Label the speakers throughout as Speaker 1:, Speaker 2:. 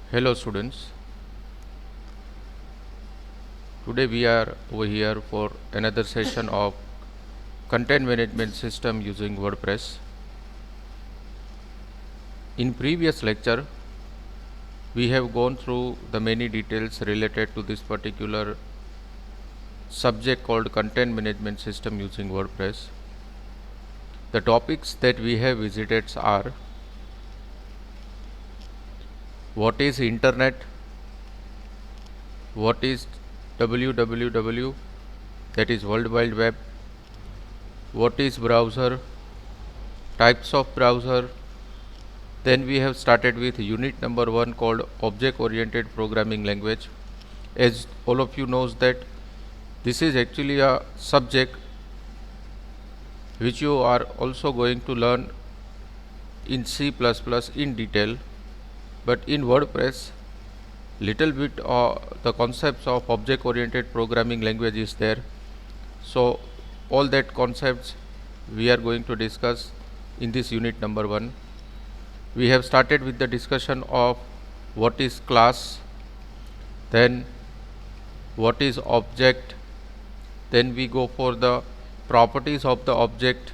Speaker 1: Hello students, today we are over here for another session of content management system using WordPress. In previous lecture, we have gone through the many details related to this particular subject called content management system using WordPress. The topics that we have visited are what is internet, what is www, that is World Wide Web, what is browser, types of browser. Then we have started with unit number 1 called object oriented programming language. As all of you knows that this is actually a subject which you are also going to learn in C++ in detail, but in WordPress little bit the concepts of object oriented programming language is there. So all that concepts we are going to discuss in this unit number 1. We have started with the discussion of what is class, then what is object, then we go for the properties of the object,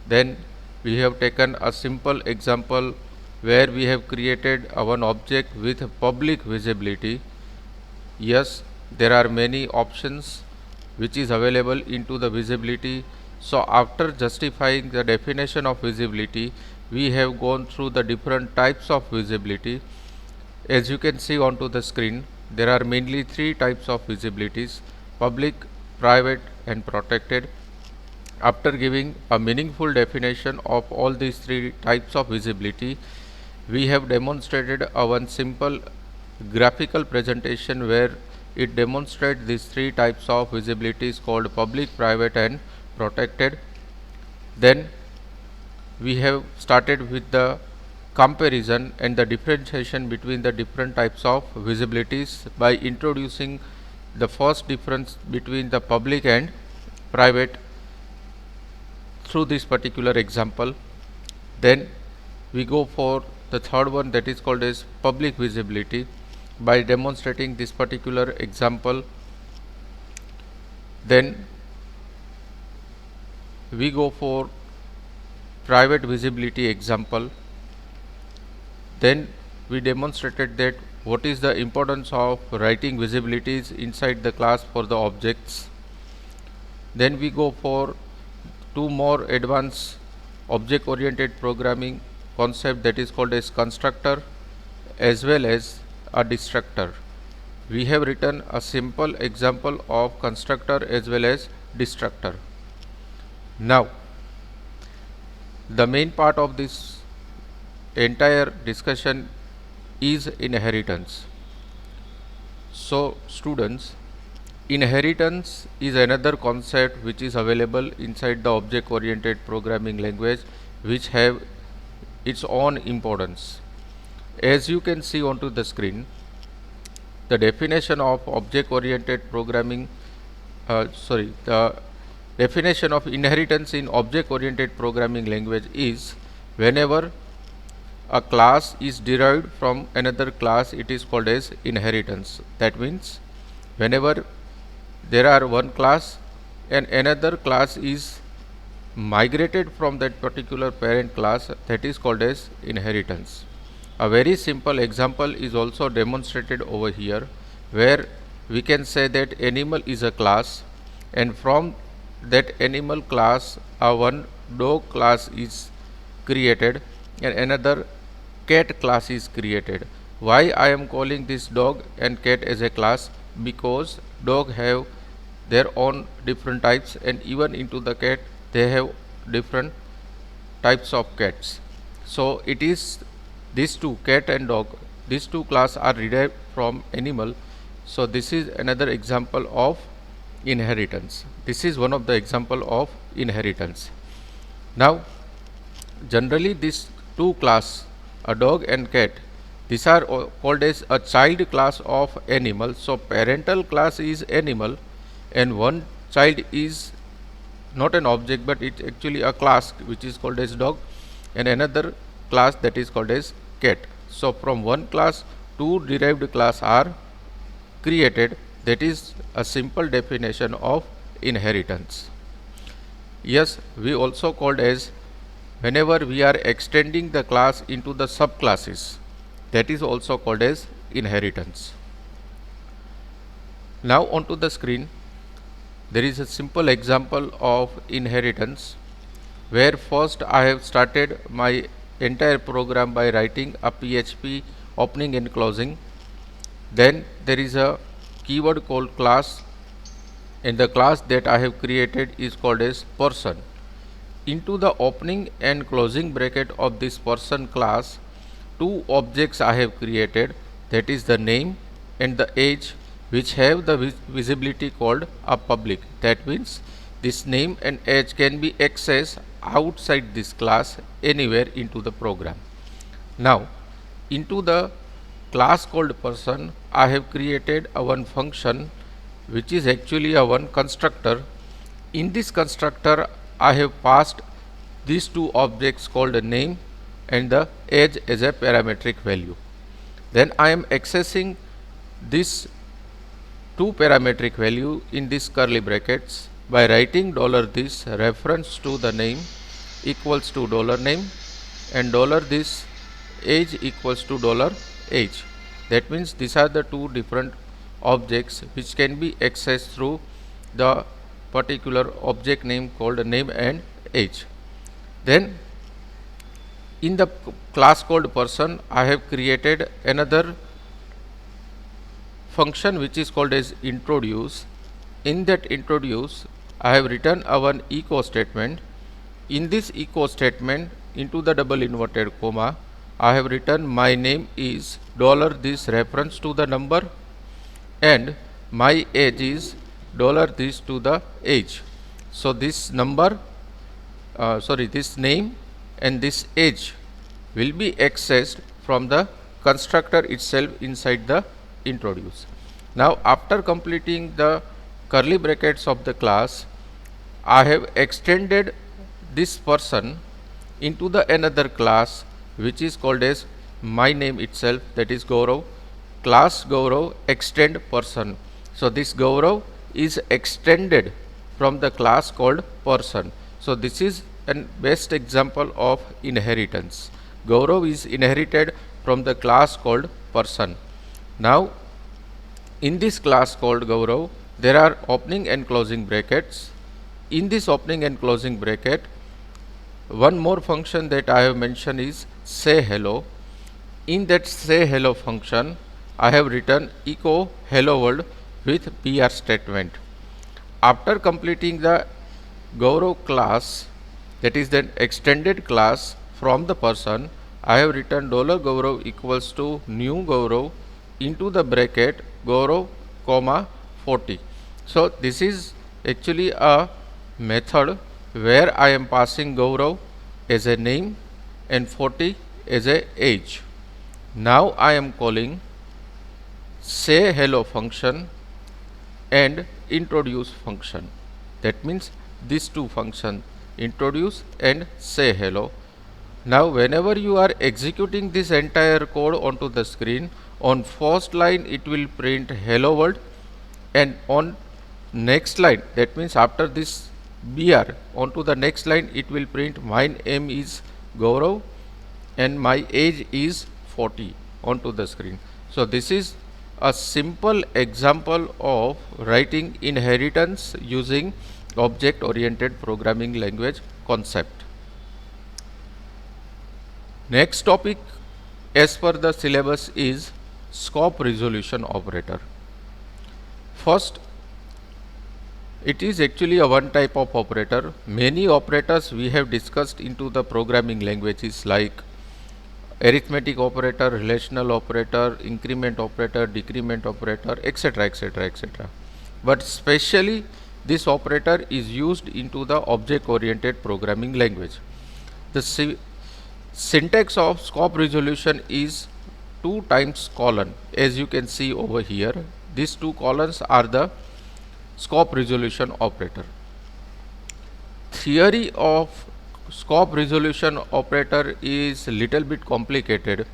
Speaker 1: then we have taken a simple example where we have created one object with public visibility. Yes, there are many options which is available into the visibility. So after justifying the definition of visibility, we have gone through the different types of visibility. As you can see onto the screen, there are mainly 3 types of visibilities: public, private and protected. After giving a meaningful definition of all these 3 types of visibility, we have demonstrated one simple graphical presentation where it demonstrates these 3 types of visibilities called public, private and protected. Then we have started with the comparison and the differentiation between the different types of visibilities by introducing the first difference between the public and private through this particular example. Then we go for the third one, that is called as public visibility, by demonstrating this particular example. Then we go for private visibility example. Then we demonstrated that what is the importance of writing visibilities inside the class for the objects. Then we go for 2 more advanced object oriented programming concept, that is called as constructor as well as a destructor. We have written a simple example of constructor as well as destructor. Now the main part of this entire discussion is inheritance. So students, inheritance is another concept which is available inside the object oriented programming language, which have its own importance. As you can see onto the screen, the definition of object oriented programming the definition of inheritance in object oriented programming language is whenever a class is derived from another class, it is called as inheritance. That means whenever there are one class and another class is migrated from that particular parent class, that is called as inheritance. A very simple example is also demonstrated over here, where we can say that animal is a class, and from that animal class one dog class is created and another cat class is created. Why I am calling this dog and cat as a class? Because dog have their own different types, and even into the cat they have different types of cats. So it is these two, cat and dog, these two class are derived from animal. So this is another example of inheritance. This is one of the example of inheritance. Now generally these two class, a dog and cat, these are called as a child class of animal. So parental class is animal and one child is not an object, but it's actually a class which is called as dog, and another class that is called as cat. So from one class two derived class are created. That is a simple definition of inheritance. Yes, we also called as whenever we are extending the class into the subclasses, that is also called as inheritance. Now onto the screen, there is a simple example of inheritance where first I have started my entire program by writing a PHP opening and closing. Then there is a keyword called class, and the class that I have created is called as person. Into the opening and closing bracket of this person class, two objects I have created, that is the name and the age, which have the visibility called a public. That means this name and age can be accessed outside this class anywhere into the program. Now into the class called person, I have created a one function which is actually a one constructor. In this constructor I have passed these two objects called name and the age as a parametric value. Then I am accessing this two parametric value in this curly brackets by writing $this reference to the name equals to $name and $this age equals to $age. That means these are the two different objects which can be accessed through the particular object name called name and age. Then in the class called person, I have created another function which is called as introduce. In that introduce, I have written a one echo statement. In this echo statement, into the double inverted comma, I have written my name is $this reference to the number and my age is $this to the age. So this number this name and this age will be accessed from the constructor itself inside the introduce. Now after completing the curly brackets of the class, I have extended this person into the another class which is called as my name itself, that is Gaurav. Class Gaurav extend person. So this Gaurav is extended from the class called person. So this is an best example of inheritance. Gaurav is inherited from the class called person. Now in this class called Gaurav, there are opening and closing brackets. In this opening and closing bracket, one more function that I have mentioned is say hello. In that say hello function, I have written echo hello world with PR statement. After completing the Gaurav class, that is the extended class from the person, I have written $Gaurav equals to new Gaurav into the bracket Gaurav comma 40. So this is actually a method where I am passing Gaurav as a name and 40 as a age. Now I am calling say hello function and introduce function. That means these two functions, introduce and say hello. Now whenever you are executing this entire code onto the screen, on first line it will print hello world, and on next line, that means after this BR, onto the next line it will print my name is Gaurav and my age is 40 onto the screen. So this is a simple example of writing inheritance using object oriented programming language concept. Next topic as per the syllabus is scope resolution operator. First, it is actually a one type of operator. Many operators we have discussed into the programming languages like arithmetic operator, relational operator, increment operator, decrement operator, etc., etc., etc. But specially this operator is used into the object oriented programming language. The syntax of scope resolution is 2 times colon, as you can see over here. These two colons are the scope resolution operator. Theory of scope resolution operator is little bit complicated,